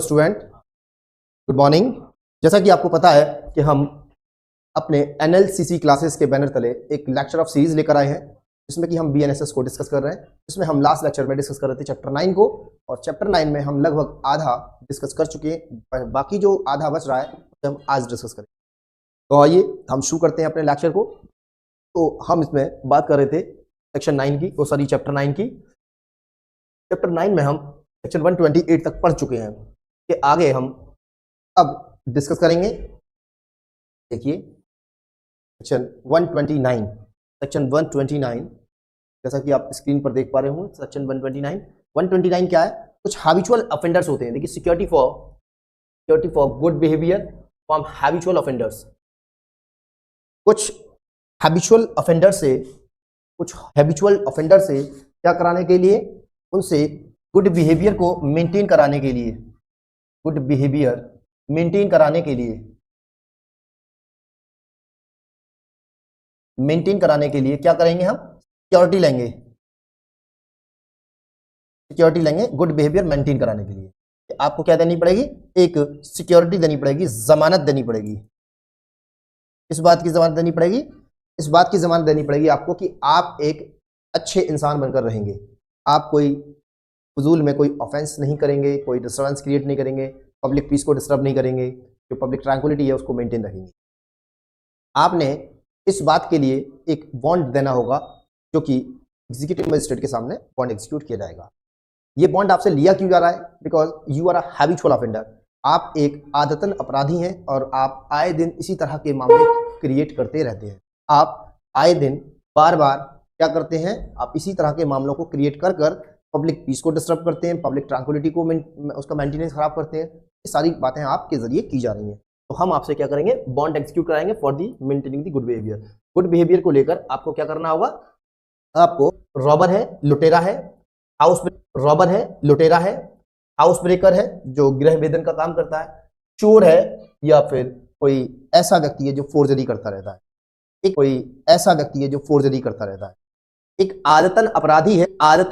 Student, good morning. जैसा कि आपको पता है कि हम अपने एनएलसीसी क्लासेस के बैनर तले एक लेक्चर ऑफ सीरीज लेकर आए हैं, जिसमें कि हम बीएनएसएस को डिस्कस कर रहे हैं। इसमें हम लास्ट लेक्चर में डिस्कस कर रहे थे चैप्टर 9 को, और चैप्टर 9 में हम लगभग आधा डिस्कस कर चुके हैं। बाकी जो आधा बच रहा है उसे हम आज डिस्कस करें। तो आइए हम शुरू करते हैं अपने लेक्चर को। तो हम इसमें बात कर रहे थे सेक्शन 9 की, चैप्टर 9 की। चैप्टर 9 में हम सेक्शन 128 तक पढ़ चुके हैं, कि आगे हम अब डिस्कस करेंगे। देखिए सेक्शन 129 जैसा कि आप स्क्रीन पर देख पा रहे होंगे, सेक्शन 129 क्या है? कुछ हैबिचुअल ऑफेंडर्स होते हैं। देखिए, security for good behaviour from habitual offenders. कुछ हैबिचुअल ऑफेंडर से क्या कराने के लिए? उनसे गुड बिहेवियर को मेंटेन कराने के लिए, गुड बिहेवियर मेंटेन कराने के लिए क्या करेंगे? हम सिक्योरिटी लेंगे गुड बिहेवियर मेंटेन कराने के लिए। आपको क्या देनी पड़ेगी? एक सिक्योरिटी देनी पड़ेगी, जमानत देनी पड़ेगी। इस बात की जमानत देनी पड़ेगी, आपको कि आप एक अच्छे इंसान बनकर रहेंगे। आप कोई फजूल में कोई ऑफेंस नहीं करेंगे, कोई डिस्टर्बेंस क्रिएट नहीं करेंगे, पब्लिक पीस को डिस्टर्ब नहीं करेंगे, जो पब्लिक ट्रैंक्विलिटी है उसको मेंटेन रखेंगे। आपने इस बात के लिए एक बॉन्ड देना होगा, जो कि एग्जीक्यूटिव मजिस्ट्रेट के सामने बॉन्ड एग्जीक्यूट किया जाएगा। ये बॉन्ड आपसे लिया क्यों जा रहा है? Because you are a habitual offender. आप एक आदतन अपराधी हैं और आप आए दिन इसी तरह के मामले क्रिएट करते रहते हैं। आप आए दिन बार बार क्या करते हैं? आप इसी तरह के मामलों को क्रिएट कर पब्लिक पीस को डिस्टर्ब करते हैं, पब्लिक ट्रैंक्विलिटी को उसका मेंटेनेंस खराब करते हैं। ये सारी बातें आपके जरिए की जा रही हैं। तो हम आपसे क्या करेंगे? बॉन्ड एग्जीक्यूट कराएंगे for the maintaining the good behaviour. Good behaviour को लेकर आपको क्या करना होगा? आपको रॉबर है, लुटेरा है, हाउस ब्रेकर है जो गृह भेदन का काम करता है, चोर है, या फिर कोई ऐसा व्यक्ति है जो फोर्जरी करता रहता है। एक आदतन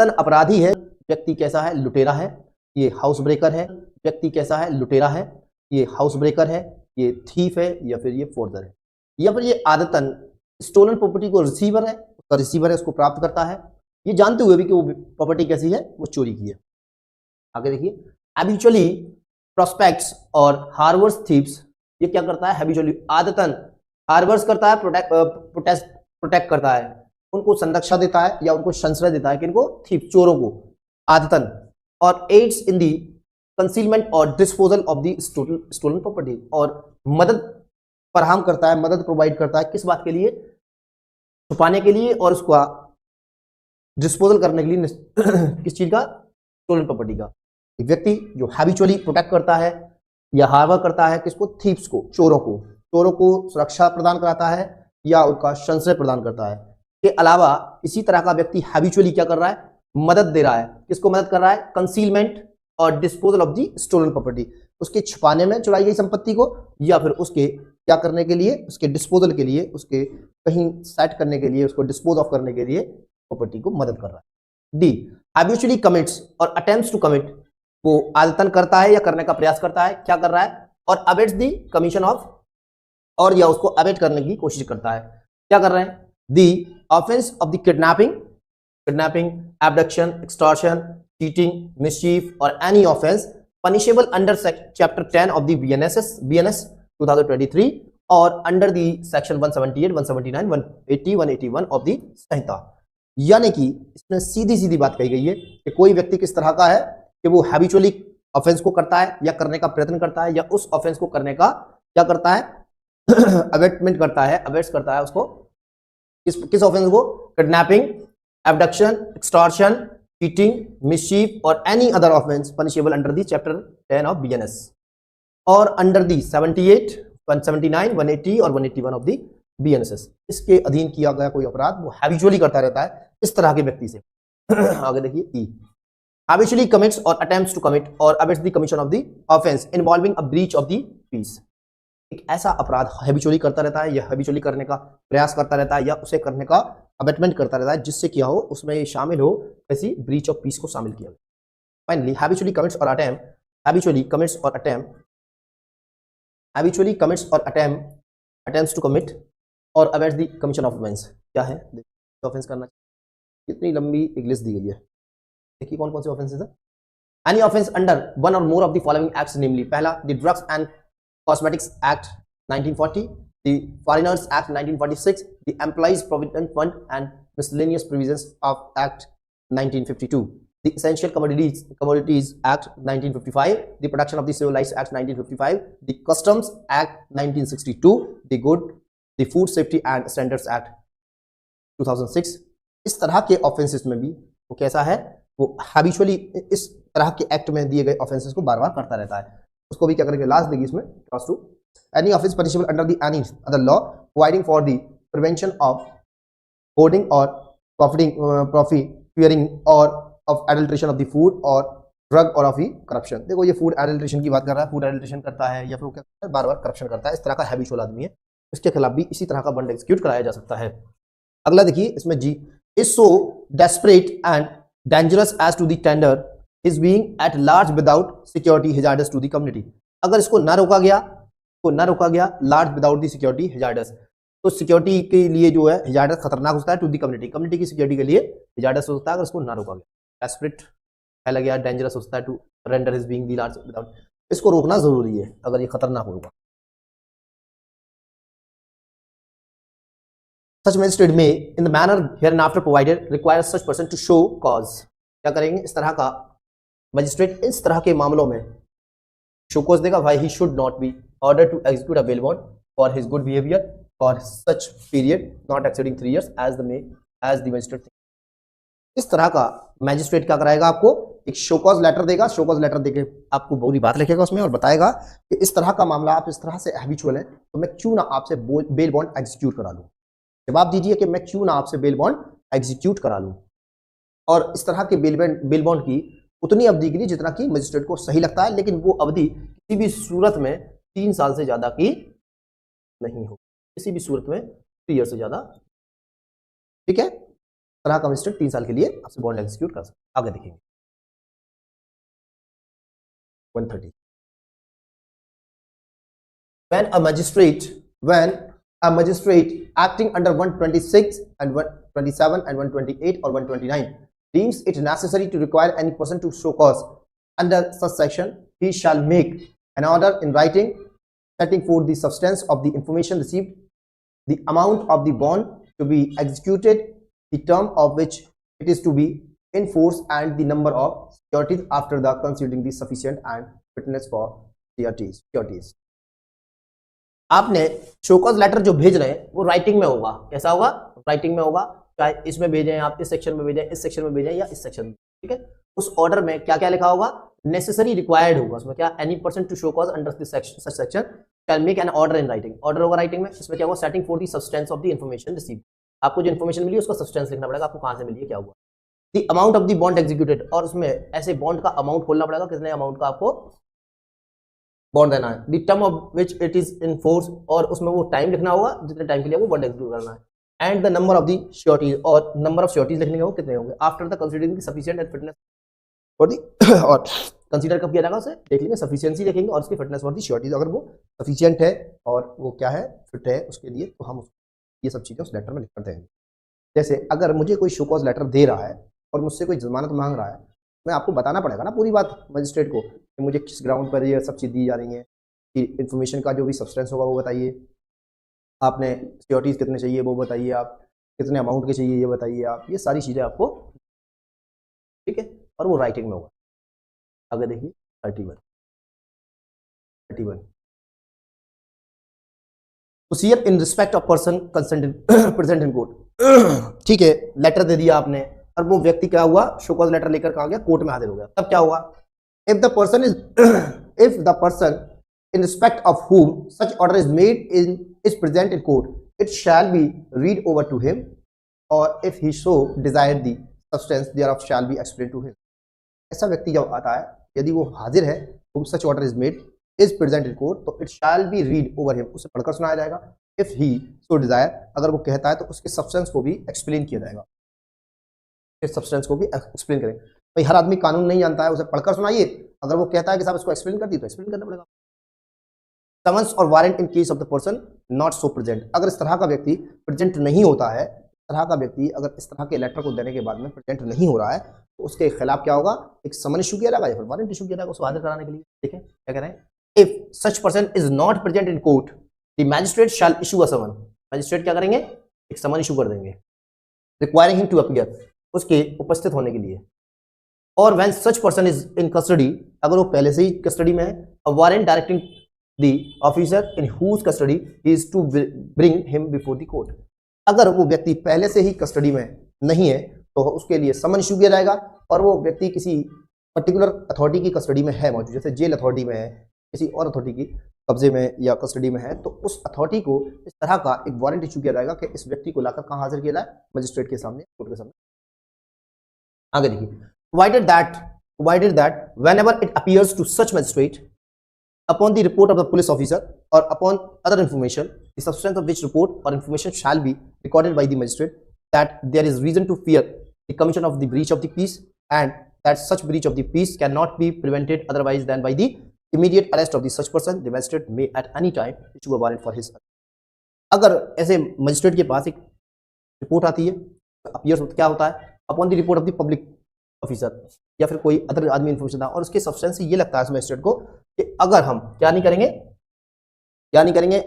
अपराधी है। व्यक्ति कैसा है? लुटेरा है। ये हाउस ब्रेकर है। व्यक्ति कैसा है? लुटेरा है। ये हाउस ब्रेकर है, ये थीफ है, या फिर ये फोर्जर है, या फिर ये आदतन स्टोलन प्रॉपर्टी को रिसीवर है, उसको प्राप्त करता है, ये जानते हुए भी कि वो प्रॉपर्टी कैसी है, वो चोरी की है। आगे देखिए, हैबिचुअली प्रोस्पेक्ट्स और हार्बर्स थीव्स। ये क्या करता है? हैबिचुअली आदतन हार्बर्स करता है, प्रोटेक्ट करता है, उनको संरक्षा देता है या उनको संश्रय देता है, किनको? थीव, चोरों को, आदतन। और एड्स इन दी कंसीलमेंट और disposal of the stolen property, और मदद फराहम करता है, मदद प्रोवाइड करता है। किस बात के लिए? छुपाने के लिए और उसका डिस्पोजल करने के लिए। किस चीज का? स्टोलन प्रॉपर्टी का। एक व्यक्ति जो हैबिचुअली प्रोटेक्ट करता है या हार्बर करता है, किसको? थीव्स को, चोरों को सुरक्षा प्रदान कराता है या उनका संश्रय प्रदान करता है। के अलावा इसी तरह का व्यक्ति हैबिचुअली क्या कर रहा है? मदद दे रहा है। किसको मदद कर रहा है? कंसीलमेंट और disposal of the stolen property, उसके छुपाने में चुराई गई संपत्ति को, या फिर उसके क्या करने के लिए? उसके डिस्पोजल के लिए, उसके कहीं सेट करने के लिए, उसको डिस्पोज ऑफ करने के लिए प्रॉपर्टी को मदद कर रहा है। डी, हैबिचुअली कमिट्स और अटेम्प्ट्स टू कमिट, वो आदतन करता है या करने का प्रयास करता है, क्या कर रहा है? और अवेट्स दी कमीशन ऑफ, और या उसको अवेट करने की कोशिश करता है। क्या कर रहे हैं? The offence of the kidnapping, abduction, extortion, cheating, mischief or any offence punishable under chapter 10 of the BNS 2023 or under the section 178, 179, 180, 181 of the Sanhita. यानी कि इसमें सीधी बात कही गई है कि कोई व्यक्ति किस तरह का है कि वो हैबिचुअली ऑफेंस को करता है या करने का प्रयत्न करता है, या उस ऑफेंस को करने का क्या करता है? अवेटमेंट करता है, अवेट्स करता है उसको। किस ऑफेंस को? Kidnapping, abduction, extortion, cheating, mischief or any other offence punishable under the chapter 10 of BNS or under the 78, 179, 180 और 181 ऑफ दी बीएनएसएस। इसके अधीन किया गया कोई अपराध वो हैबिचुअली करता रहता है इस तरह के व्यक्ति से। आगे देखिए, ई, हैबिचुअली कमिट्स और अटेम्प्ट्स टू कमिट और abets the commission of the offence involving a breach of the peace. एक ऐसा अपराध हैबिचुअली करता रहता है या हैबिचुअली करने का प्रयास करता रहता है या उसे करने का अबेटमेंट करता रहता है, जिससे क्या हो? उसमें शामिल हो ऐसी ब्रीच ऑफ पीस को शामिल किया। फाइनली, हैबिचुअली कमिट्स और attempt habitually commits or attempts to commit or avoids the commission of offense। क्या है ऑफेंस करना चाहिए, कितनी लंबी एक लिस्ट दी गई है, देखिए कौन कौन से ऑफेंसेस है। Any offence under one or more of the following acts namely, पहला the drugs and cosmetics act 1940, the foreigners act 1946, the employees provident fund and miscellaneous provisions of act 1952, the Essential Commodities Act 1955, the Protection of the Civil Rights Act 1955, the Customs Act 1962, the Food Safety and Standards Act 2006। इस तरह के offences में भी वो कैसा है, वो habitually इस तरह के एक्ट में दिए गए ऑफेंसेस को बार बार करता रहता है, उसको भी क्या करेंगे, लास्ट देगी इसमें class 2। Any offence punishable under the any other law providing for the prevention of hoarding और प्रॉफिटियरिंग और of adulteration of the food और ड्रग और ऑफ दी करप्शन। देखो ये फूड एडल्ट्रेशन की बात कर रहा है, फूड एडल्ट्रेशन करता है या फिर क्या करता है, बार बार करप्शन करता है, इस तरह का हैबिचुअल आदमी है, इसके खिलाफ भी इसी तरह का बंड एग्जीक्यूट कराया जा सकता है। अगला देखिए इसमें जी, is so desperate and dangerous as to the tender is being at large without security hazardous to the community. अगर इसको ना रोका गया large without the security hazardous, तो सिक्योरिटी के लिए जो है हैजार्डस खतरनाक होता है, टू दी कम्युनिटी की सिक्योरिटी के लिए हैजार्डस होता है अगर इसको ना रोका गया। डेस्परेट पहला गया, डेंजरस होता है, to render his being the large without, इसको रोकना जरूरी है अगर ये खतरनाक होगा। Such magistrate may, in the manner hereinafter provided, require such person to show cause। क्या करेंगे, इस तरह का मजिस्ट्रेट इस तरह के मामलों में शो कॉज देगा, why he should not be ordered to execute a bail bond for his good behavior for such period not exceeding 3 years as the magistrate। इस तरह का मैजिस्ट्रेट क्या कराएगा, आपको एक शो कॉज लेटर देगा, शो कॉज लेटर देके आपको पूरी बात लिखेगा उसमें और बताएगा कि इस तरह का मामला आप इस तरह से हैबिचुअल है, तो मैं क्यों ना आपसे बेल बॉन्ड एग्जीक्यूट करा लूं। जवाब दीजिए कि मैं क्यों ना आपसे बेल बॉन्ड एग्जीक्यूट करा लूं। और इस तरह के बेल बॉन्ड की उतनी अवधि के लिए जितना कि मजिस्ट्रेट को सही लगता है, लेकिन वो अवधि किसी भी सूरत में 3 साल से ज्यादा की नहीं हो, किसी भी सूरत में 3 ईयर से ज्यादा। ठीक है, तरह का मजिस्ट्रेट 3 साल के लिए आपसे बॉन्ड एग्जीक्यूट कर सकते। आगे देखेंगे 130। When a magistrate acting under 126 and 127 and 128 or 129 deems it necessary to require any person to show cause under such section, he shall make an order in writing setting forth the substance of the information received, the amount of the bond to be executed, the term of which it is to be in force, and the number of securities after the considering the sufficient and fitness for securities। आपने show cause letter जो भेज रहे हैं वो writing में होगा, कैसा होगा, राइटिंग में होगा, चाहे इसमें भेजें आप, इस सेक्शन में भेजें, इस सेक्शन में भेजें या इस सेक्शन में। ठीक है, उस ऑर्डर में क्या क्या लिखा होगा, नेसेसरी रिक्वायर्ड होगा उसमें, क्या, any person to show cause under this section can make an order in writing, order होगा राइटिंग में। इसमें क्या होगा, setting forth the substance of the information receive, आपको जो इन्फॉर्मेशन मिली उसका सब्सटेंस लिखना पड़ेगा, आपको कहां से मिली है, क्या हुआ। The amount of the bond executed, और उसमें ऐसे बॉन्ड का अमाउंट खोलना पड़ेगा, कितने अमाउंट का आपको बॉन्ड देना है। The term of which it is in force, और उसमें वो टाइम लिखना होगा जितने टाइम के लिए वो बॉन्ड एग्जीक्यूट करना है। And the number of the sureties, और नंबर ऑफ श्योरिटीज लिखने होंगे, कितने होंगे। After the considering sufficient and fitness for the, और कंसीडर कब किया जाएगा उसे, देख लेंगे, सफिशिएंसी देखेंगे और उसकी फिटनेस फॉर दी श्योरिटीज, अगर वो सफिशिएंट है और वो क्या है, फिट है उसके लिए, तो हम ये सब चीजें उस लेटर में लिख कर देंगे। जैसे अगर मुझे कोई शो कॉज लेटर दे रहा है और मुझसे कोई जमानत मांग रहा है, मैं आपको बताना पड़ेगा ना पूरी बात मजिस्ट्रेट को कि मुझे किस ग्राउंड पर ये सब चीज़ दी जा रही है, कि इन्फॉर्मेशन का जो भी सब्सटेंस होगा वो बताइए, आपने सिक्योरिटीज़ कितने चाहिए वो बताइए, आप कितने अमाउंट के चाहिए ये बताइए, आप ये सारी चीज़ें आपको, ठीक है, और वो राइटिंग में होगा। आगे देखिए 31 procedure in respect of person present in court. ठीक है, लेटर दे दिया आपने और वो व्यक्ति क्या हुआ, शो कॉज लेटर लेकर कहा गया, कोर्ट में हाजिर हो गया, तब क्या हुआ, if the person in respect of whom such order is made is present in court, it shall be read over to him, or if he so desire the substance thereof shall be explained to him। ऐसा व्यक्ति जब आता है, यदि वो हाजिर है, whom such order is made is present in court, तो it shall be read over him, उसे पढ़कर सुनाया जाएगा। if he so desire, अगर वो कहता है तो उसके सब्सटेंस को भी एक्सप्लेन किया जाएगा, इस सब्सटेंस को भी एक्सप्लेन करेंगे। भाई हर आदमी कानून नहीं जानता है, उसे पढ़कर सुनाइए। अगर वो कहता है कि साहब इसको एक्सप्लेन कर दी तो एक्सप्लेन करना पड़ेगा। समन्स और warrant in case of the person not so present, अगर इस तरह का व्यक्ति प्रेजेंट नहीं होता है, इस तरह का व्यक्ति अगर इस तरह के लेटर को देने के बाद में प्रेजेंट नहीं हो रहा है, तो उसके खिलाफ क्या होगा, एक समन इशू किया जाएगा या फिर वारंट इशू किया जाएगा उसको हाजिर कराने के लिए। ठीक है, क्या कह रहे हैं, if such person is not present in court the magistrate shall issue a summons, magistrate क्या करेंगे, एक समन इशू कर देंगे रिक्वायरिंग हिम टू अपीयर, उसके उपस्थित होने के लिए। और when such person is in custody, अगर वो पहले से ही कस्टडी में है, a warrant directing the officer in whose custody is to bring him before the court, अगर वो व्यक्ति पहले से ही कस्टडी में नहीं है तो उसके लिए समन इशू किया जाएगा, और वो व्यक्ति किसी पर्टिकुलर अथॉरिटी की कस्टडी में है मौजूद, जैसे जेल अथॉरिटी में है, किसी और अथॉरिटी की कब्जे में या कस्टडी में है, तो उस अथॉरिटी को इस तरह का एक वारंट इशू किया जाएगा कि इस व्यक्ति को लाकर कहाँ हाजिर किया जाए, मजिस्ट्रेट के सामने, कोर्ट के सामने। आगे देखिए, provided that whenever it appears to such magistrate upon the report of the police officer or upon other information, the substance of which report or information shall be recorded by the magistrate, that there is reason to fear the commission of the breach of the peace, and that such breach of the peace cannot be prevented otherwise than by the immediate arrest of the such person, the magistrate may at any time issue a warrant for his arrest. अगर ऐसे magistrate के पास एक report आती है, appears क्या होता है, upon the report of the public officer या फिर कोई अदर आदमी इन्फॉर्मेशन था, और उसके सब्सटेंस से ये लगता है मजिस्ट्रेट को कि अगर हम क्या नहीं करेंगे,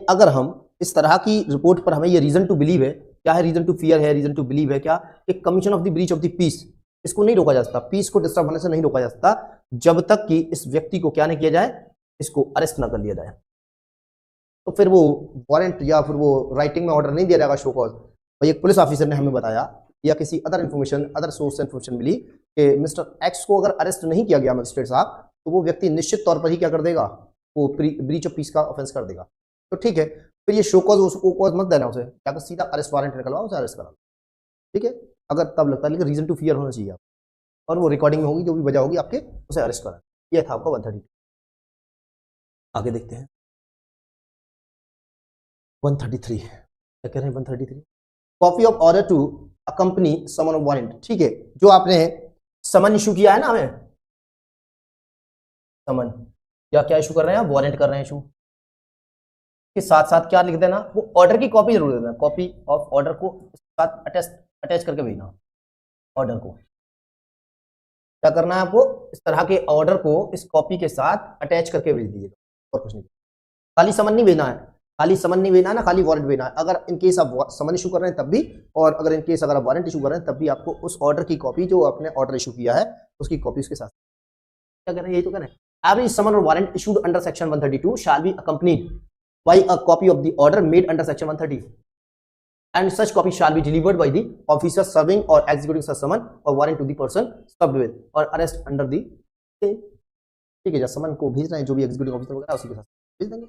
अगर हम इस तरह की रिपोर्ट पर हमें ये रीजन टू बिलीव है, क्या है, रीजन टू फियर है, रीजन टू बिलीव है, क्या, एक commission of the breach of the peace, इसको नहीं रोका जा सकता, पीस को डिस्टर्ब होने से नहीं रोका जा सकता जब तक कि इस व्यक्ति को क्या नहीं किया जाए, इसको अरेस्ट ना कर लिया जाए। तो फिर वो वारंट या फिर वो राइटिंग में ऑर्डर नहीं दिया जाएगा शो कॉज। भाई एक पुलिस ऑफिसर ने हमें बताया या किसी अदर इन्फॉर्मेशन, अदर सोर्स से इन्फॉर्मेशन मिली कि मिस्टर एक्स को अगर अरेस्ट नहीं किया गया मजिस्ट्रेट साहब, तो वो व्यक्ति निश्चित तौर पर ही क्या कर देगा, वो ब्रीच ऑफ पीस का ऑफेंस कर देगा। तो ठीक है, फिर ये शो कॉज, उसको कॉज मत देना उसे, क्या कर सीधा अरेस्ट वारंट निकलवाओ, उसे अरेस्ट करा। ठीक है, अगर तब लगता है, लेकिन रीजन टू फियर होना चाहिए आप, और वो रिकॉर्डिंग में होगी, जो भी वजह होगी आपके, उसे अरेस्ट करा। यह था आपका 132। आगे देखते हैं 133, क्या कह रहे हैं 133, copy of order to accompany summons of warrant. ठीक है, जो आपने समन इशू किया है ना, हमें समन या क्या इशू कर रहे हैं, वारंट कर रहे हैं इशू, के साथ साथ क्या लिख देना, वो ऑर्डर की कॉपी जरूर देना, कॉपी ऑफ ऑर्डर को साथ अटैच करके भेजना। ऑर्डर को क्या करना है आपको, इस तरह के ऑर्डर को इस कॉपी के साथ अटैच करके भेज दीजिएगा, और कुछ नहीं, खाली समन नहीं भेजना है, खाली समन नहीं भेजना है ना, खाली वारंट भेजना है। अगर इन केस आप समन इशू कर रहे हैं तब भी, और अगर इन केस अगर आप वारंट इशू कर रहे हैं तब भी आपको उस ऑर्डर की कॉपी, जो आपने ऑर्डर इशू किया है उसकी कॉपी उसके साथ। क्या कह रहे हैं, यही तो कह रहे हैं, एवरी समन और warrant issued under section 132 shall be accompanied by a copy of the order made under section 130, and such copy shall be delivered by the officer serving or executing such summon or warrant to the person served with or arrest under the same। ठीक है, जब समन को भेज रहे हैं जो भी executive officer वगैरह उसी के साथ भेज देंगे।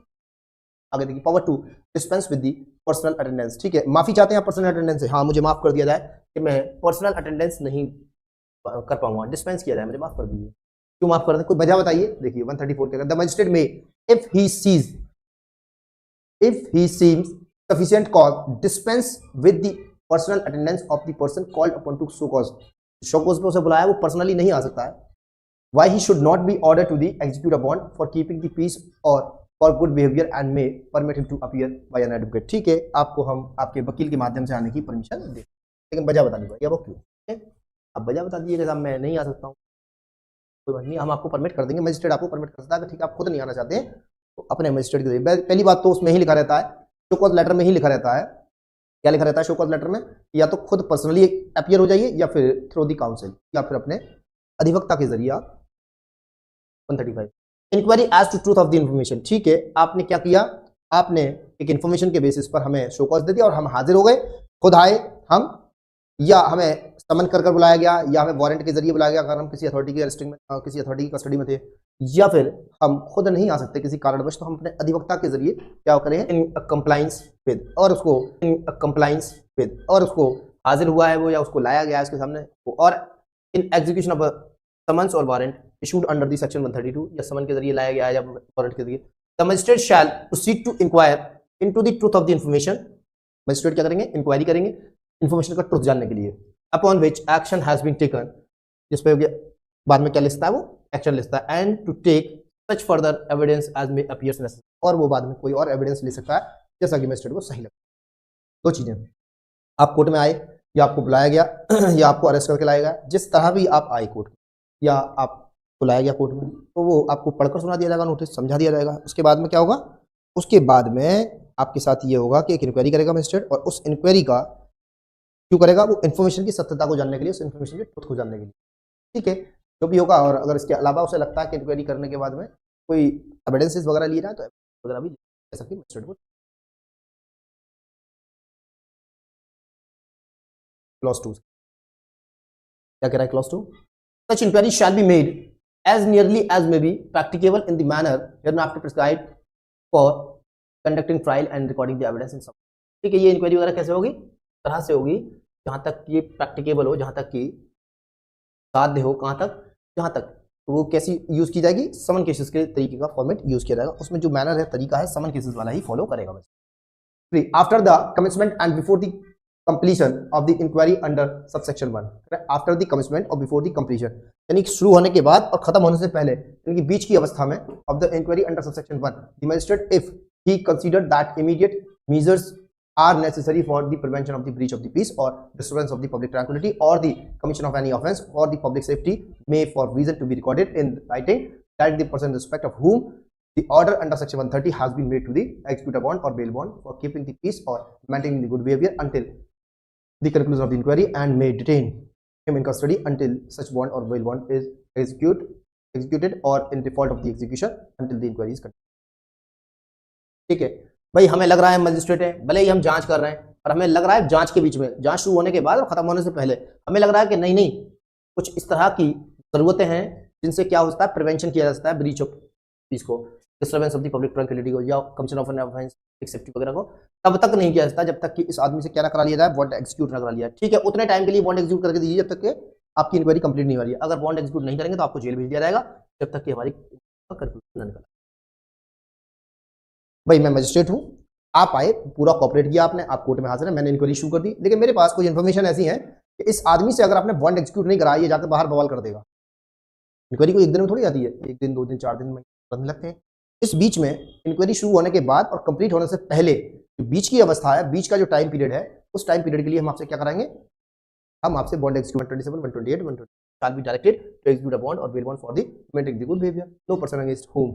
आगे देखिए, power to dispense with the personal attendance. ठीक है, माफी चाहते हैं पर्सनल अटेंडेंस से, हाँ मुझे माफ कर दिया जाए कि मैं पर्सनल अटेंडेंस नहीं कर पाऊंगा, डिस्पेंस किया जाए, मुझे माफ कर दीजिए। क्यों माफ कर दें, कोई वजह बताइए। देखिए 134 के, द मजिस्ट्रेट में if he seems sufficient cause dispense with the personal attendance of the person called upon to show cause। show cause पे उसे बुलाया, वो पर्सनली नहीं आ सकता है। why he should not be ordered to the execute upon for keeping the peace or for good behavior and may permit him to appear by an advocate। ठीक है, आपको हम आपके वकील के माध्यम से आने की परमिशन दे, लेकिन वजह बता दीजिए भैया वो क्यों। अब वजह बता दीजिएगा, साहब मैं नहीं आ सकता हूँ, कोई बात नहीं, हम आपको परमिट कर देंगे, मजिस्ट्रेट आपको परमिट कर सकता है। ठीक है, आप खुद नहीं आना चाहते हैं तो अपने मजिस्ट्रेट के जरिए। पहली बात तो उसमें ही लिखा रहता है, शो कॉज लेटर में ही लिखा रहता है, क्या लिखा रहता है शो कॉज लेटर में, या तो खुद पर्सनली अपीयर हो जाइए या फिर थ्रू दी काउंसिल या फिर अपने अधिवक्ता के जरिए आप। 135 inquiry as to truth of the information. ठीक है, आपने क्या किया, आपने एक इंफॉर्मेशन के बेसिस पर हमें शो कॉज दे दिया और हम हाजिर हो गए, खुद आए हम, या हमें समन कर बुलाया गया, या हमें वारंट के जरिए बुलाया गया अगर हम किसी अथॉरिटी के अरेस्टिंग में, किसी अथॉरिटी की कस्टडी में थे, या फिर हम खुद नहीं आ सकते किसी कारणवश, तो हम अपने अधिवक्ता के जरिए क्या करें, इन कंप्लाइंस विद, और उसको हाजिर हुआ है वो या उसको लाया गया है उसके सामने, और इन एग्जीक्यूशन ऑफ समन्स और warrant issued under the section 132, या समन के जरिए लाया गया है या वारंट के जरिए, the magistrate shall proceed to inquire into the truth of the information. Magistrate क्या करेंगे, इंक्वायरी करेंगे इन्फॉर्मेशन का ट्रुथ जानने के लिए, upon which action has been taken, जिस पे बाद में क्या लिखता है, वो एक्शन लिखता है, and to take such further evidence as may appears necessary, और वो बाद में कोई और एविडेंस ले सकता है जैसा कि मजिस्ट्रेट को सही लगता है। दो चीजें, आप कोर्ट में आए या आपको बुलाया गया या आपको अरेस्ट करके लाया गया, जिस तरह भी आप आए कोर्ट या आप बुलाया गया कोर्ट में, तो वो आपको पढ़कर सुना दिया जाएगा, नोटिस समझा दिया जाएगा। उसके बाद में क्या होगा, उसके बाद में आपके साथ ये होगा कि एक इंक्वायरी करेगा मजिस्ट्रेट, और उस इंक्वायरी का क्यों करेगा, वो इन्फॉर्मेशन की सत्यता को जानने के लिए, उस इन्फॉर्मेशन की ट्रुथ को जानने के लिए, ठीक है, जो भी होगा। और अगर इसके अलावा उसे लगता है कि इंक्वायरी करने के बाद में कोई एविडेंसेस वगैरह लिए जाए तो वगैरह भी ले सकती है मजिस्ट्रेट को। क्लॉज 2 क्या कह रहा है, clause 2, such inquiry shall be made as nearly as may be practicable in the manner hereinafter prescribed for conducting trial and recording the evidence in summary। ठीक है, ये इंक्वायरी वगैरह कैसे होगी, तरह से होगी जहां तक ये प्रैक्टिकेबल हो, जहां तक कि साध्य हो, कहां तक, जहां तक, तो वो कैसी यूज की जाएगी, समन केसेस के तरीके का फॉर्मेट यूज किया जाएगा, उसमें जो मैनर है, तरीका है, समन केसेस वाला ही फॉलो करेगा। After the commitment and before the completion of the inquiry under subsection 1, after the commencement or before the completion, यानी शुरू होने के बाद और खत्म होने से पहले, यानी कि बीच की अवस्था में, of the inquiry under subsection 1, the magistrate if he considered that immediate measures are necessary for the prevention of the breach of the peace or disturbance of the public tranquility or the commission of any offence or the public safety, may for reason to be recorded in writing that the person in respect of whom the order under section 130 has been made to the executor bond or bail bond for keeping the peace or maintaining the good behavior until the conclusion of the inquiry and may detain him in custody until such bond or bail bond is executed or in default of the execution until the inquiry is concluded। ठीक है भाई, हमें लग रहा है magistrate है, भले ही हम जांच कर रहे हैं, और हमें लग रहा है जांच के बीच में, जांच शुरू होने के बाद और खत्म होने से पहले हमें लग रहा है कि नहीं नहीं, कुछ इस तरह की जरूरतें हैं जिनसे क्या होता है, प्रिवेंशन किया जा सकता है ब्रीच ऑफ पीस को, disturbance of the public tranquillity को, या commission of an offence safety वगैरह को, तब तक नहीं किया जाता जब तक कि इस आदमी से क्या ना करा लिया जाए, बॉन्ड एग्जीक्यूट ना करा लिया। ठीक है, उतने टाइम के लिए बॉन्ड एग्जीक्यूट करके दीजिए जब तक कि आपकी इंक्वायरी कंप्लीट नहीं हो रही है। अगर बॉन्ड एग्जीक्यूट नहीं करेंगे तो आपको जेल भेज दिया जाएगा जब तक कि हमारी कंक्लूजन ना निकला। भाई मैं मजिस्ट्रेट हूँ, आप आए, पूरा कॉपरेट किया आपने, आप कोर्ट में हाजिर है, मैंने इंक्वायरी शुरू कर दी, लेकिन मेरे पास कुछ इन्फॉर्मेशन ऐसी है कि इस आदमी से अगर आपने बॉन्ड एग्जीक्यूट नहीं कराया, ये जाकर बाहर बवाल कर देगा। इंक्वायरी को एक दिन में थोड़ी आती है, एक दिन, 2 दिन, 4 दिन में लगते हैं। इस बीच में इंक्वायरी शुरू होने के बाद और कंप्लीट होने से पहले बीच की अवस्था है, बीच का जो टाइम पीरियड है, उस टाइम पीरियड के लिए हम आपसे क्या कराएंगे, हम आपसे bond execute 127, 128, 120 shall be directed to execute a bond or bail bond for the maintaining the good behavior. No person against whom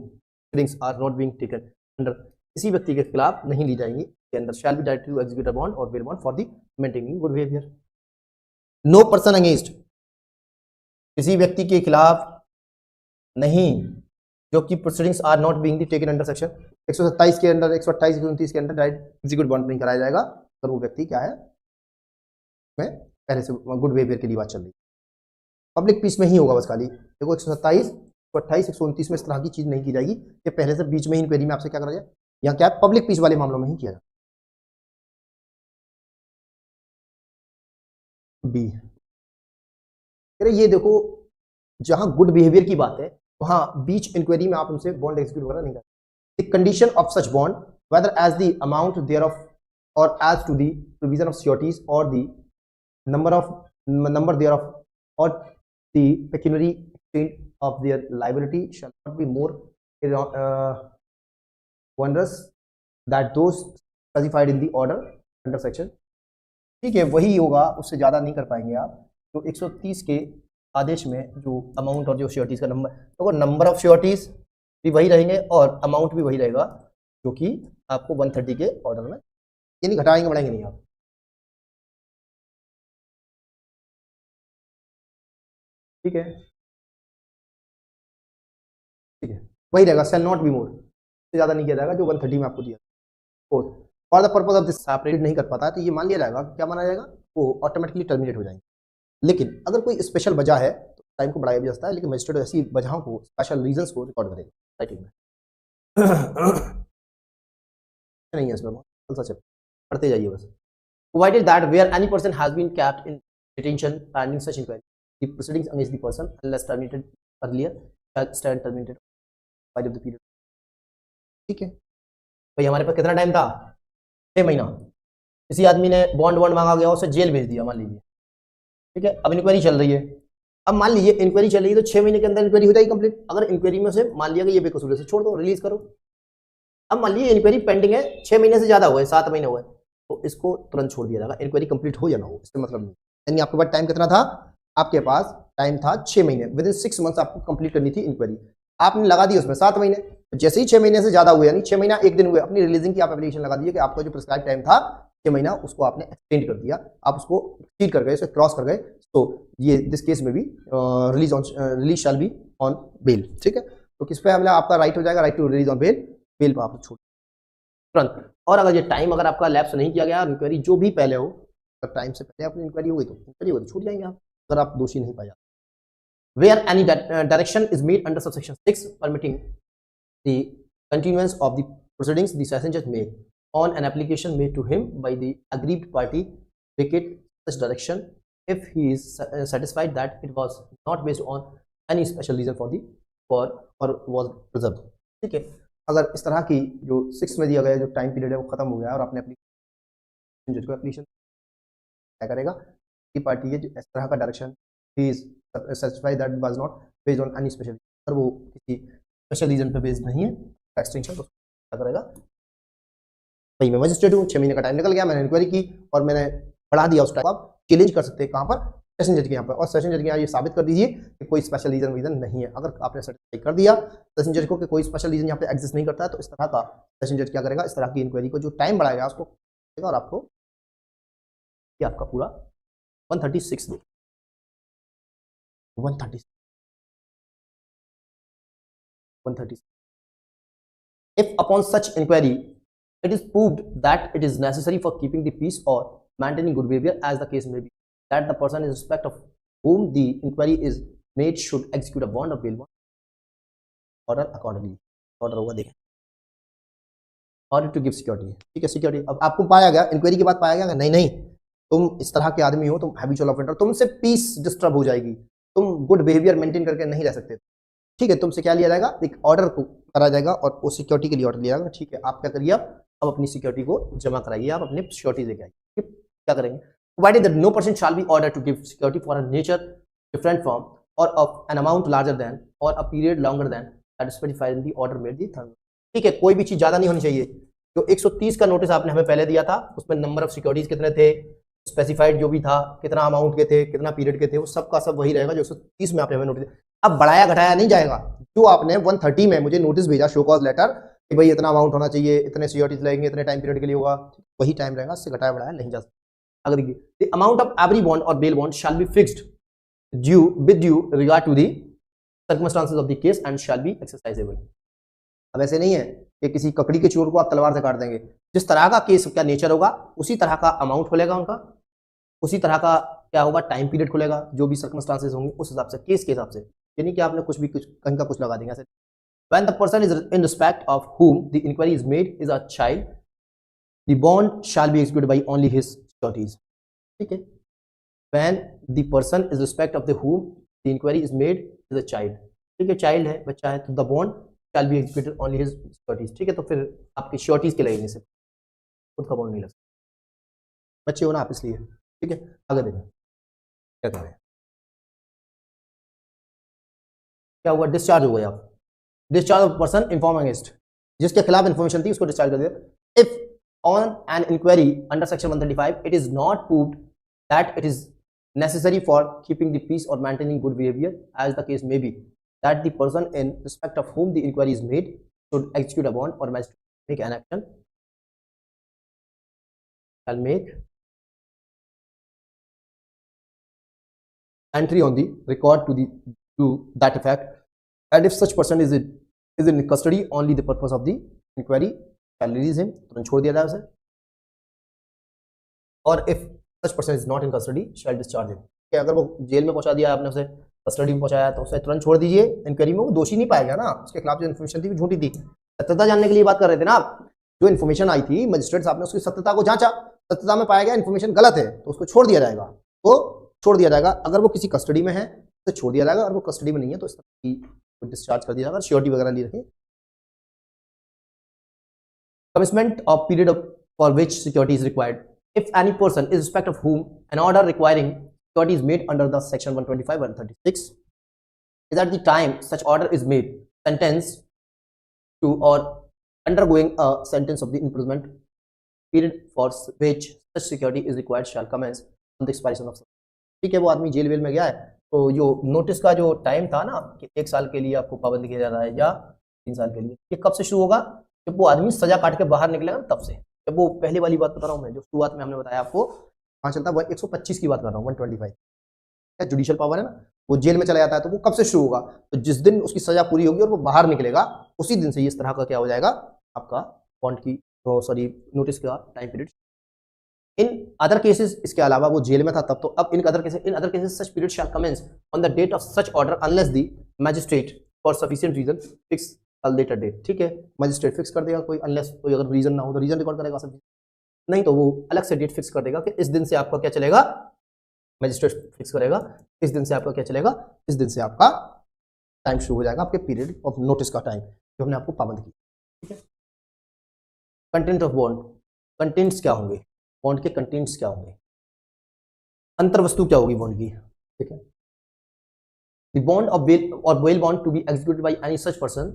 proceedings are not being taken under, किसी व्यक्ति के खिलाफ नहीं ली जाएंगी के अंदर shall be directed to execute a bond or bail bond for the maintaining good behavior. No person against, किसी व्यक्ति के खिलाफ नहीं जो कि proceedings are not being taken under section 127 के अंदर, 128, 129 के अंदर डायरेक्ट एग्जीक्यूट बॉन्ड नहीं कराया जाएगा अगर वो व्यक्ति क्या है, मैं पहले से गुड बिहेवियर की बात चल रही है, पब्लिक पीस में ही होगा बस खाली। देखो 127, 128, 129 में इस तरह की चीज नहीं की जाएगी, ये पहले से बीच में ही इंक्वायरी में आपसे क्या करा जाए, यहाँ क्या है, पब्लिक पीस वाले मामलों में ही किया जाए। बी, ये देखो जहां गुड बिहेवियर की बात है वहां बीच इंक्वायरी में आप उनसे बॉन्ड एग्जीक्यूट वगैरह नहीं करते। The condition of such bond whether as the amount thereof or as to the provision of securities or the number thereof or the pecuniary extent of their liability shall not be more onerous that those specified in the order under section. ठीक है, वही होगा, उससे ज्यादा नहीं कर पाएंगे आप। तो 130 के आदेश में जो अमाउंट और जो श्योरिटीज का नंबर, तो नंबर ऑफ श्योरिटीज भी वही रहेंगे और अमाउंट भी वही रहेगा जो कि आपको 130 के ऑर्डर में, यानी घटाएंगे बढ़ाएंगे नहीं आप। ठीक है, ठीक है, वही रहेगा, सेल नॉट बी मोर, से ज्यादा नहीं किया जाएगा जो 130 में आपको दिया। For the purpose of this separate नहीं कर पाता है तो ये मान लिया जाएगा, क्या माना जाएगा, वो ऑटोमेटिकली टर्मिनेट हो जाएंगे। लेकिन अगर कोई स्पेशल वजह है तो टाइम को बढ़ाया भी जा सकता है, लेकिन मजिस्ट्रेट ऐसी वजहों को, स्पेशल रीजंस को रिकॉर्ड करेगा राइटिंग में। नहीं है इसमें, पढ़ते जाइए बस। Provided that where any person has been kept in detention pending such inquiry, the proceedings against the person unless terminated earlier shall stand terminated by the period। ठीक है भाई, हमारे पास कितना टाइम था, 6 महीना। किसी आदमी ने बॉन्ड मांगा गया, उसे जेल भेज दिया मान लीजिए, ठीक है, अब इंक्वायरी चल रही है, अब मान लीजिए इंक्वायरी चल रही है तो 6 महीने के अंदर इंक्वायरी हो जाएगी कंप्लीट। अगर इंक्वायरी में से मान लिया कि ये बेकसूर है, छोड़ दो, रिलीज करो। अब मान लीजिए इंक्वायरी पेंडिंग है, 6 महीने से ज्यादा हुए, 7 महीने हुए, तो इसको तुरंत छोड़ दिया जाएगा। इंक्वायरी कंप्लीट हो या ना हो इससे मतलब नहीं। यानी आपके पास टाइम कितना था? आपके पास टाइम था 6 महीने। विद इन 6 मंथ्स आपको कंप्लीट करनी थी इंक्वायरी। आपने लगा दी उसमें 7 महीने। तो जैसे ही 6 महीने से ज्यादा हुए, यानी 6 महीना 1 दिन हुए, अपनी रिलीजिंग की आप एप्लीकेशन लगा दीजिए कि आपका जो प्रिस्क्राइब टाइम था 6 महीना, उसको आपने एक्सटेंड कर दिया, आप उसको एक्सीड कर गए, उसे क्रॉस कर गए, तो ये दिस केस में भी release shall be on bail. ठीक है, तो किस पे आपका राइट हो जाएगा? Right to release on bail. Bail पर आप छोड़ तुरंत। और अगर ये टाइम अगर आपका लैप्स नहीं किया गया, इंक्वायरी जो भी पहले हो, अगर टाइम से पहले अपनी इंक्वायरी हो गई तो इंक्वायरी हो तो छूट जाएंगे आप, अगर आप दोषी नहीं पाए जाते। Where any direction is made under subsection 6 permitting the continuance of the proceedings, the session judge may, on an application made to him by the aggrieved party, vacate such direction if he is satisfied that it was not based on any special reason for or was preserved। ठीक है, अगर इस तरह की जो 6 में दिया गया जो टाइम पीरियड है वो खत्म हो गया और आपने एप्लीकेशन जज को एप्लीकेशन क्या करेगा कि पार्टी है जो इस तरह का direction he is satisfied that was not based on any special, अगर वो किसी स्पेशल रीजन पे बेस्ड नहीं है एक्सटेंशन, तो क्या करेगा? भाई मैं मजिस्ट्रेट हूँ, 6 महीने का टाइम निकल गया, मैंने इंक्वायरी की और मैंने बढ़ा दिया उस टाइम, आप चैलेंज कर सकते हैं कहाँ पर? सेशन जज के यहाँ पर। और सेशन जज के यहाँ ये साबित कर दीजिए कि कोई स्पेशल रीजन नहीं है। अगर आपने सर्टिफाई कर दिया सेशन जज को कि कोई स्पेशल रीजन यहाँ पे एग्जिस्ट नहीं करता है, तो इस तरह का सेशन जज क्या करेगा? इस तरह की इंक्वायरी को जो टाइम बढ़ाएगा उसको देगा और आपको ये आपका पूरा 136 दे 130 if upon such inquiry it is proved that it is necessary for keeping the peace or maintaining good behavior as the case may be, that the person in respect of whom the inquiry is made should execute a bond or bail bond order accordingly। order होगा देखें, order to give security। ठीक है, security. अब आपको पाया गया inquiry के बाद पाया गया नहीं नहीं तुम इस तरह के आदमी हो, तुम हैबिचुअल ऑफेंडर, तुमसे पीस डिस्टर्ब हो जाएगी, तुम गुड बिहेवियर मेंटेन करके नहीं रह सकते। ठीक है, तुमसे क्या लिया जाएगा? एक ऑर्डर को करा जाएगा और वो सिक्योरिटी के लिए ऑर्डर लिया जाएगा। ठीक है, आप क्या करिए? अब अपनी सिक्योरिटी को जमा कराइए, आप अपनी सिक्योरिटी लेके आइए। क्या करेंगे? Provided that no person shall be order to give security for a nature different from or of an amount larger than or a period longer than that specified in the order made the third. ठीक है, कोई भी चीज ज्यादा नहीं होनी चाहिए। जो 130 का नोटिस आपने हमें पहले दिया था उसमें नंबर ऑफ सिक्योरिटीज कितने थे, स्पेसिफाइड जो भी था, कितना अमाउंट के थे, कितना पीरियड के थे, वो सब का सब वही रहेगा जो 130 में आपने हमें नोटिस। अब बढ़ाया घटाया नहीं जाएगा। जो आपने 130 में मुझे नोटिस भेजा शो कॉज लेटर कि भाई इतना अमाउंट होना चाहिए, इतने सिक्योरिटीज लगेंगे, इतने टाइम पीरियड के लिए होगा, वही टाइम रहेगा, इससे घटाया बढ़ाया नहीं जा सकता। अगर देखिए the amount of every bond or bail bond shall be fixed due with due regard to the circumstances of the case and shall be exercisable. अब ऐसे नहीं है कि किसी ककड़ी के चोर को आप तलवार से काट देंगे। जिस तरह का केस का नेचर होगा उसी तरह का अमाउंट खुलेगा उनका, उसी तरह का क्या होगा टाइम पीरियड खुलेगा, जो भी सर्कमस्टांसेस होंगे उस हिसाब से, केस के हिसाब से। यानी कि आपने कुछ भी कुछ कहीं का कुछ लगा देंगे ऐसे। When the person is in respect of whom the inquiry is made is a child, the bond shall be executed by only his securities। ठीक है, when the person is respect of the whom the inquiry is made is a child, ठीक है, child है, बच्चा है, तो the bond shall be executed only his securities। ठीक है, तो फिर आपकी श्योरिटीज के लगेंगे, से खुद का बॉन्ड नहीं लग सकता, बच्चे हो ना आप इसलिए। ठीक है, आगे देखें क्या कर रहे हैं। क्या हुआ? डिस्चार्ज हो गया आप। Discharge of person inform against, जिसके खिलाफ इन्फॉर्मेशन थी उसको डिस्चार्ज कर दिया। If on an inquiry under section 135 it is not proved that it is necessary for keeping the peace or maintaining good behavior as the case may be, that the person in respect of whom the inquiry is made should execute a bond or make an action, shall make entry on the record to that effect, and if such person is in custody only the purpose of the inquiry shall release him, तुरंत छोड़ दिया जाए उसे, और if such person is not in custody shall discharge him। कि अगर वो jail में पहुंचा दिया आपने, उसे कस्टडी में पहुंचाया, तो उसे तुरंत छोड़ दीजिए। इंक्वायरी में वो दोषी नहीं पाया गया ना, उसके खिलाफ जो इन्फॉर्मेशन थी वो झूठी थी। सत्यता जानने के लिए बात कर रहे थे ना आप। जो इन्फॉर्मेशन आई थी मजिस्ट्रेट साहब ने उसकी सत्यता को जांचा, सत्यता में पाया गया इन्फॉर्मेशन गलत है तो उसको छोड़ दिया जाएगा, तो छोड़ दिया जाएगा। अगर वो किसी कस्टडी में है तो छोड़ दिया जाएगा, और वो कस्टडी में नहीं है तो इस तरह की डिस्चार्ज कर दिया जाएगा, श्योरिटी वगैरह लिए रखें। Commencement of period for which security is required, if any person is respect of whom an order requiring surety is made under the section 125 and 136 is at the time such order is made sentenced to or undergoing a sentence of the imprisonment period for which such security is required shall commence on the expiration of. ठीक है, वो आदमी jail well में गया है तो जो notice का जो टाइम था ना कि 1 साल के लिए आपको पाबंद किया जा रहा है या 3 साल के लिए, ये कब से शुरू होगा? जब वो आदमी सजा काट के बाहर निकलेगा तब से। जब वो पहले वाली बात बता रहा हूँ मैं, जो शुरुआत में हमने बताया आपको, कहाँ चलता है 125 की बात कर रहा हूँ, 125 क्या जुडिशियल पावर है ना, वो जेल में चला जाता है तो वो कब से शुरू होगा? तो जिस दिन उसकी सजा पूरी होगी और वो बाहर निकलेगा उसी दिन से ये इस तरह का क्या हो जाएगा आपका बॉन्ड की सॉरी नोटिस का time period. In other cases, इसके अलावा वो जेल में था तब, तो अब in other cases such period shall commence on the date of such order unless the magistrate for sufficient reason fix a later date. ठीक है, मैजिस्ट्रेट फिक्स कर देगा कोई, अनलेस कोई अगर रीजन ना हो तो रीजन रिकॉर्ड करेगा सब, नहीं तो वो अलग से डेट फिक्स कर देगा कि इस दिन से आपका क्या चलेगा, मैजिस्ट्रेट फिक्स करेगा इस दिन से आपका क्या चलेगा, इस दिन से आपका टाइम शुरू हो जाएगा आपके पीरियड ऑफ नोटिस का टाइम जो हमने आपको पाबंद किया। ठीक है, कंटेंट ऑफ बॉन्ड, कंटेंट्स क्या होंगे बॉन्ड के, कंटेंट्स क्या होंगे, अंतर्वस्तु क्या होगी बॉन्ड की। ठीक है, the bond of bail or bail bond to be executed by any such person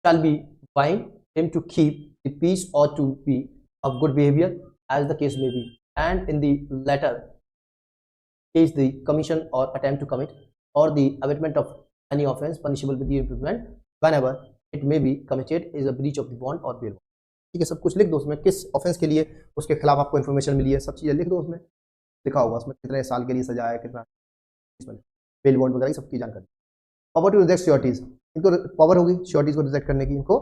shall be bind him to keep the peace or to be of good behaviour as the case may be, and in the latter case the commission or attempt to commit or the abatement of any offense punishable with the imprisonment whenever it may be committed is a breach of the bond or bail bond। ठीक है, सब कुछ लिख दो उसमें, किस offence के लिए उसके खिलाफ आपको इन्फॉर्मेशन मिली है, सब चीज़ें लिख दो उसमें, लिखा होगा उसमें कितने साल के लिए सजा है, कितना बेल बॉन्ड वगैरह सबकी जानकारी। पावर टू रिजेक्ट श्योरिटीज, इनको पावर होगी श्योरिटीज को रिजेक्ट करने की, इनको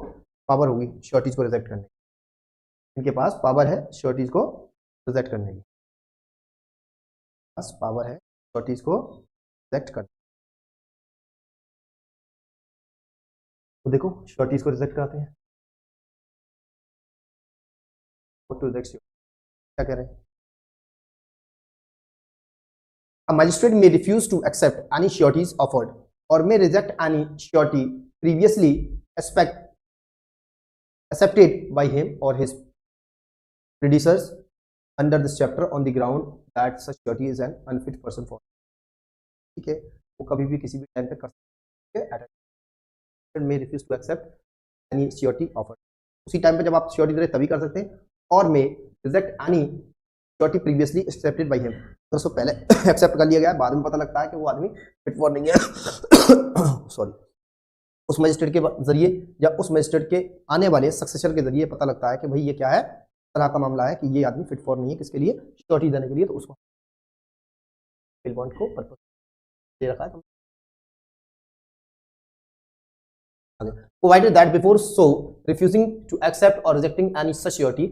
पावर होगी श्योरिटीज को रिजेक्ट करने की, इनके पास पावर है श्योरिटीज को रिजेक्ट करने की, पावर है श्योरिटीज को रिजेक्ट कर। तो देखो श्योरिटीज को रिजेक्ट कराते हैं, टू रिजेक्ट क्या कह रहे हैं, a magistrate may refuse to accept any sureties offered or may reject any surety previously accepted by him or his predecessors under this chapter on the ground that such surety is an unfit person for। ठीक है, वो कभी भी किसी भी time पे कर सकते हैं, may refuse to accept any surety offered, उसी टाइम पे जब आप श्योरिटी दे रहे तभी कर सकते हैं, और may reject any surety previously accepted by him, तो उसको पहले एक्सेप्ट कर लिया गया, बाद में पता लगता है कि वो आदमी फिट फॉर नहीं है सॉरी, उस मजिस्ट्रेट के जरिए या उस मजिस्ट्रेट के आने वाले सक्सेसर के जरिए पता लगता है कि भाई ये क्या है, तरह का मामला है कि ये आदमी फिट फॉर नहीं है किसके लिए, श्योरिटी देने के लिए, तो उसको बेल बॉन्ड को पर्पस दे रखा है। Provided that before so refusing to accept or rejecting any such surety,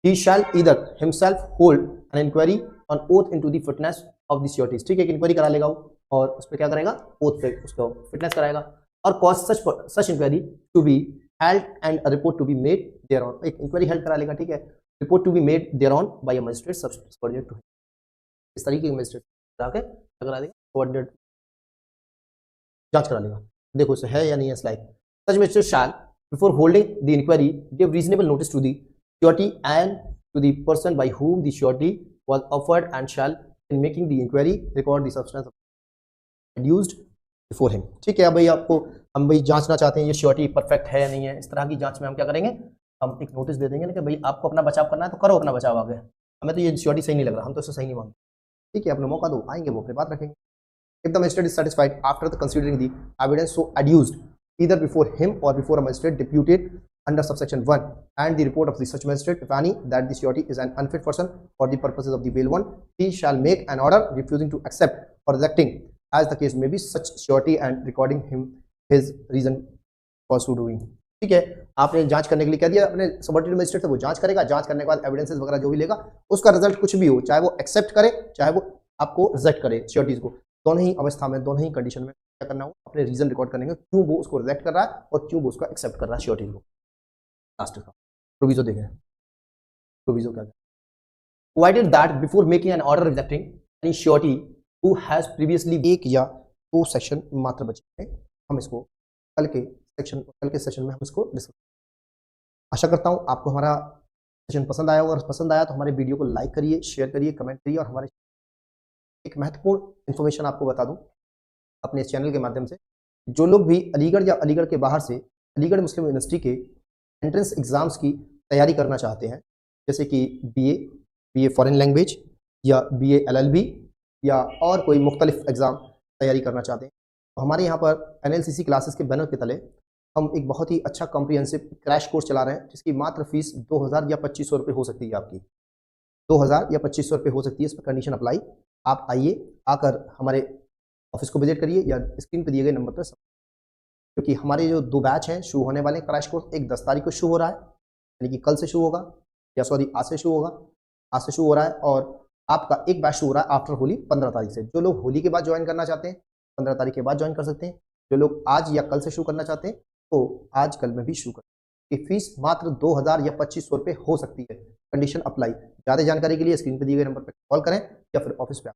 he shall either himself hold an inquiry on oath into the fitness of the sureties। ठीक है, इंक्वायरी करा लेगा वो और उस पर क्या करेगा, ओथ पे उसको फिटनेस कराएगा, और cause such inquiry to be held and a report to be made thereon, एक इंक्वायरी हेल्ड करा लेगा। ठीक है, report to be made thereon by a magistrate subordinate to, इस तरीके के मजिस्ट्रेट करा के करा देगा, कोऑर्डिनेट जांच करा लेगा, देखो इसे है या नहीं है slide. Such magistrate shall, before holding the inquiry, give reasonable notice to the surety and to the person by whom the surety was offered, and shall, in making the inquiry, record the substance adduced before him। ठीक है, भाई आपको हम भाई जांचना चाहते हैं ये श्योरिटी परफेक्ट है या नहीं है, इस तरह की जांच में हम क्या करेंगे, हम एक नोटिस दे देंगे ना कि भाई आपको अपना बचाव करना है तो करो अपना बचाव आगे, हमें तो ये श्योरिटी सही नहीं लग रहा, हम तो इसे सही नहीं मानते। ठीक है, अपने मौका दो, आएंगे वो अपनी बात रखेंगे। If the magistrate is satisfied after the considering the evidence so adduced either before him or before a magistrate deputed under subsection 1 and the report of the such magistrate, if any, that the surety is an unfit person for the purposes of the bail bond, he shall make an order refusing to accept or rejecting as the case may be such surety and recording him his reason for so doing। ठीक है, आपने जांच करने के लिए कह दिया अपने सबऑर्डिनेट मजिस्ट्रेट से, वो जांच करेगा, जांच करने के बाद एविडेंसेस वगैरह जो भी लेगा उसका रिजल्ट कुछ भी हो, चाहे वो एक्सेप्ट करे चाहे वो आपको रिजेक्ट करे श्योरिटीज को, दोनों ही अवस्था में दोनों ही कंडीशन में क्या करना हो, अपने रीजन रिकॉर्ड करने के क्यों वो उसको रिजेक्ट कर रहा है और क्यों वो उसको एक्सेप्ट कर रहा है श्योरिटी को। लास्ट का प्रोविजो देखें, प्रोविजो क्या है, provided that before making an order rejecting any surety who has previously, एक या दो सेक्शन मात्र बचे हैं, हम इसको कल के सेशन में हम इसको डिस्कस। आशा करता हूं आपको हमारा सेशन पसंद आया होगा, और पसंद आया तो हमारे वीडियो को लाइक करिए, शेयर करिए, कमेंट करिए, और हमारे एक महत्वपूर्ण इन्फॉर्मेशन आपको बता दूं अपने इस चैनल के माध्यम से, जो लोग भी अलीगढ़ या अलीगढ़ के बाहर से अलीगढ़ मुस्लिम यूनिवर्सिटी के एंट्रेंस एग्ज़ाम्स की तैयारी करना चाहते हैं, जैसे कि बीए फॉरेन लैंग्वेज या बीए एलएलबी या और कोई मुख्तलिफ एग्ज़ाम तैयारी करना चाहते हैं, तो हमारे यहाँ पर एनएलसीसी क्लासेस के बैनर के तले हम एक बहुत ही अच्छा कॉम्प्रिहेंसिव क्रैश कोर्स चला रहे हैं, जिसकी मात्र फीस 2000 या 2500 रुपये हो सकती है आपकी। 2000 या 2500 रुपये हो सकती है, इस पर कंडीशन अप्लाई। आप आइए, आकर हमारे ऑफिस को विजिट करिए या स्क्रीन पर दिए गए नंबर पर, क्योंकि हमारे जो 2 बैच हैं शुरू होने वाले क्रैश कोर्स, एक 10 तारीख को शुरू हो रहा है, यानी कि कल से शुरू होगा, या सॉरी आज से शुरू होगा, आज से शुरू हो रहा है, और आपका एक बैच शुरू हो रहा है आफ्टर होली 15 तारीख से। जो लोग होली के बाद ज्वाइन करना चाहते हैं 15 तारीख के बाद ज्वाइन कर सकते हैं। जो लोग आज या कल से शुरू करना चाहते हैं तो आज कल में भी शुरू करें। कि फीस मात्र 2000 या 2500 रुपये हो सकती है, कंडीशन अप्लाई। ज़्यादा जानकारी के लिए स्क्रीन पर दिए गए नंबर पर कॉल करें या फिर ऑफिस पे